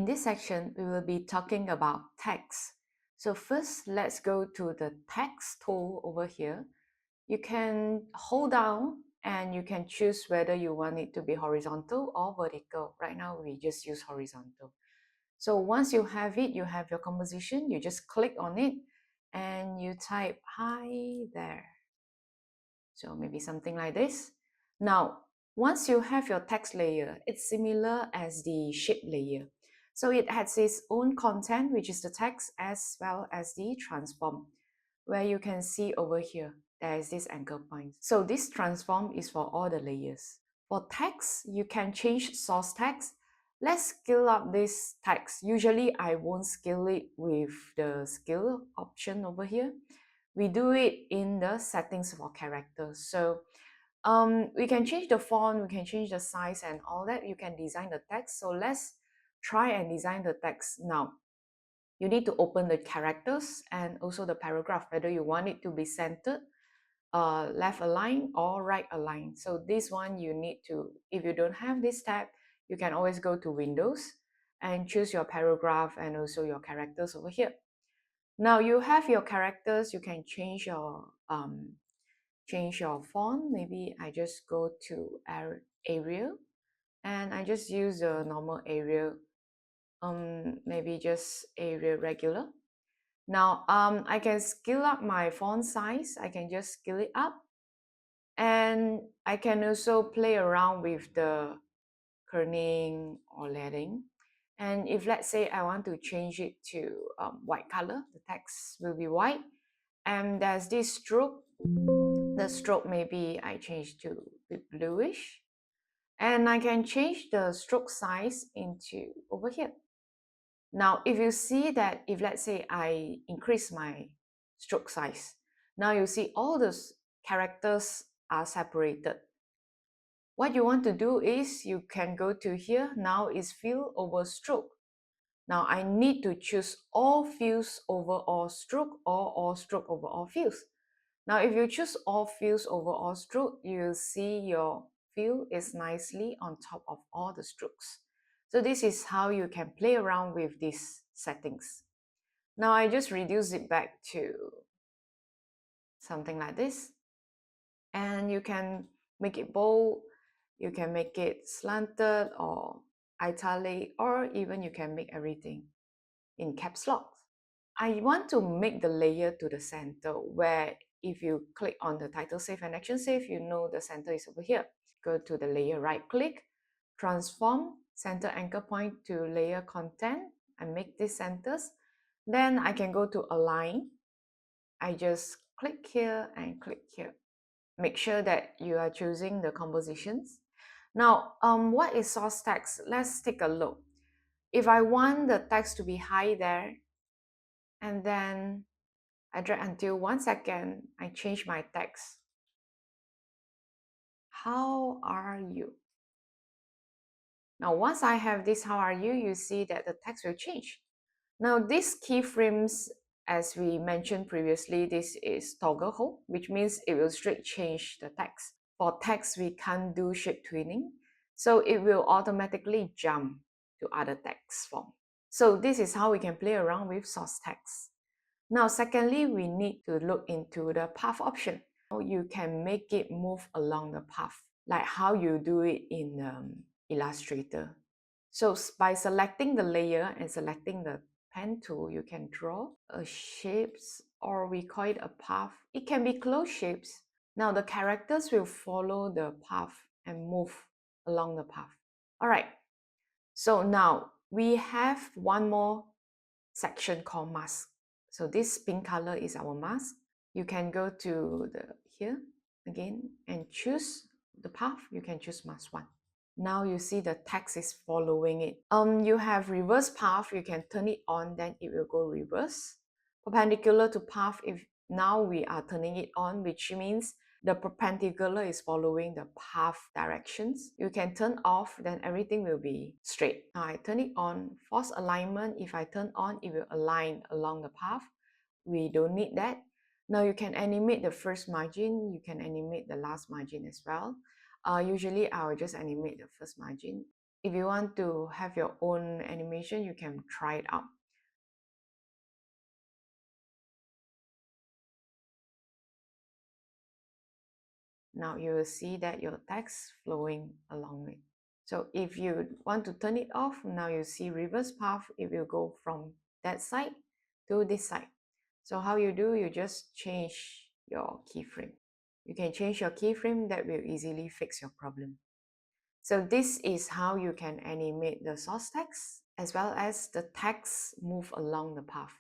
In this section, we will be talking about text. So first, let's go to the text tool over here. You can hold down and you can choose whether you want it to be horizontal or vertical. Right now, we just use horizontal. So once you have it, you have your composition, you just click on it and you type hi there. So maybe something like this. Now, once you have your text layer, it's similar as the shape layer. So it has its own content, which is the text, as well as the transform, where you can see over here, there is this anchor point. So this transform is for all the layers. For text, you can change source text. Let's scale up this text. Usually, I won't scale it with the scale option over here. We do it in the settings for characters. So we can change the font, we can change the size and all that. You can design the text. So let's try and design the text now. You need to open the characters and also the paragraph, whether you want it to be centered, left aligned or right aligned. So this one you need to, if you don't have this tab, you can always go to Windows and choose your paragraph and also your characters over here. Now you have your characters, you can change your font. Maybe I just go to Arial and I just use the normal Arial, maybe just Arial regular. Now I can scale up my font size. I can just scale it up, and I can also play around with the kerning or lettering. And if let's say I want to change it to white color, the text will be white. And there's this stroke. The stroke maybe I change to bluish. And I can change the stroke size into over here. Now, if you see that, if let's say I increase my stroke size, now you see all those characters are separated. What you want to do is you can go to here. Now is fill over stroke. Now I need to choose all fills over all stroke or all stroke over all fills. Now if you choose all fills over all stroke, you'll see your fill is nicely on top of all the strokes. So this is how you can play around with these settings. Now I just reduce it back to something like this. And you can make it bold, you can make it slanted or italic, or even you can make everything in caps lock. I want to make the layer to the center, where if you click on the title save and action save, you know the center is over here. Go to the layer, right click, transform center anchor point to layer content and make these centers. Then I can go to align. I just click here and click here. Make sure that you are choosing the compositions. Now, what is source text? Let's take a look. If I want the text to be high there, and then I drag until 1 second, I change my text. How are you? Now, once I have this how are you, you see that the text will change. Now, these keyframes, as we mentioned previously, this is toggle hold, which means it will straight change the text. For text, we can't do shape twinning, so it will automatically jump to other text form. So this is how we can play around with source text. Now, secondly, we need to look into the path option. You can make it move along the path, like how you do it in Illustrator. So by selecting the layer and selecting the pen tool, you can draw a shapes, or we call it a path. It can be closed shapes. Now the characters will follow the path and move along the path. All right, so now we have one more section called mask. So this pink color is our mask. You can go to the here again and choose the path. You can choose mask 1. Now you see the text is following it. You have reverse path. You can turn it on, then it will go reverse. Perpendicular to path, if now we are turning it on, which means the perpendicular is following the path directions. You can turn off, then everything will be straight. Now I turn it on. Force alignment, if I turn on, it will align along the path. We don't need that. Now you can animate the first margin. You can animate the last margin as well. Usually I will just animate the first margin. If you want to have your own animation, you can try it out. Now you will see that your text flowing along it. So if you want to turn it off, now you see reverse path, it will go from that side to this side. So how you do, you just change your keyframe. You can change your keyframe, that will easily fix your problem. So this is how you can animate the source text as well as the text move along the path.